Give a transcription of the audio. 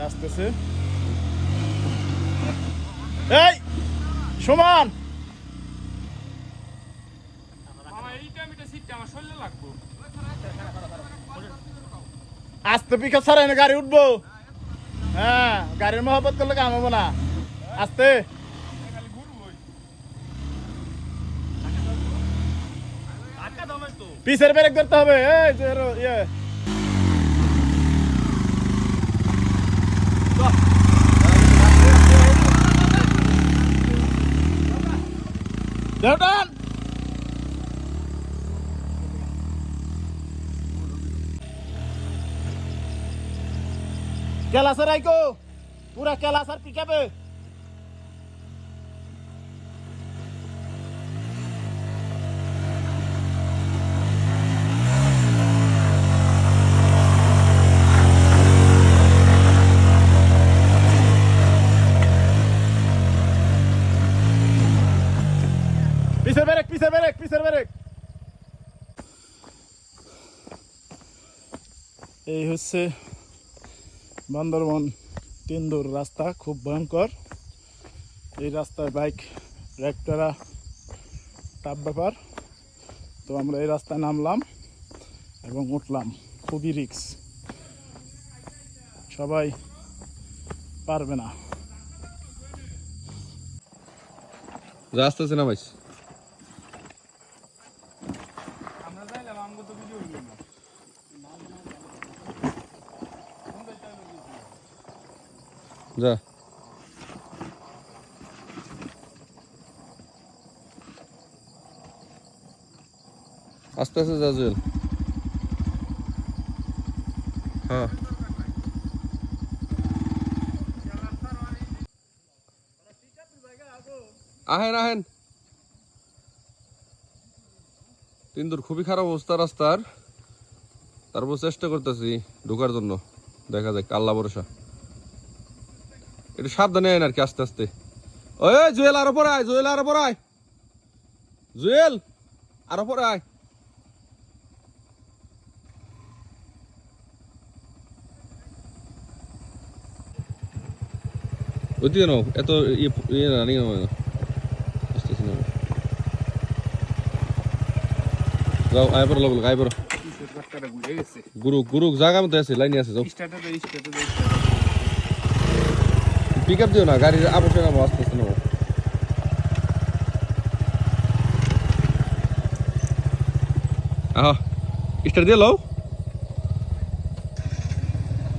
আসতেছে এই সমান আস্তে পিকা ছাড়াই না গাড়ি উঠবো হ্যাঁ গাড়ির মহব্বত করলে কাম হবো না আস্তে পিসের ব্রেক ধরতে হবে এই যে ইয়ে দেউটান কেলাসার আইকো পুরা কেলাসার পিকাবে পিসের ব্রেক এই হচ্ছে বান্দরবন তিনদুর রাস্তা খুব ভয়ঙ্কর এই রাস্তায় বাইক রাইড করা টাফ ব্যাপার তো আমরা এই রাস্তায় নামলাম এবং উঠলাম খুবই রিস্ক সবাই পারবে না রাস্তা আছে না ভাই যা আস্তে আস্তে যা জুয়েল হ্যাঁ আহেন আহেন তিনদুর খুবই খারাপ অবস্থা রাস্তার তারপর চেষ্টা করতেছি ঢোকার জন্য দেখা যাক আল্লাহ ভরসা একটু সাবধানে আইন আর কি আস্তে আস্তে ওই জুয়েল আরো পরে আয় জুয়েল আরো পরে আয় জুয়েল আরো পরে আয় ওইদিকে কেন এত ইয়ে রানিং আস্তে আস্তে যাও আয় পড়ো লোক আয় পড়ো গুরুক গুরুক জায়গা মতো আছে লাইনে আছে যাও পিক আপ দিও না গাড়ির আবশ্যক নামো আস্তে আস্তে নামো আহ স্টার্ট দিয়ে লও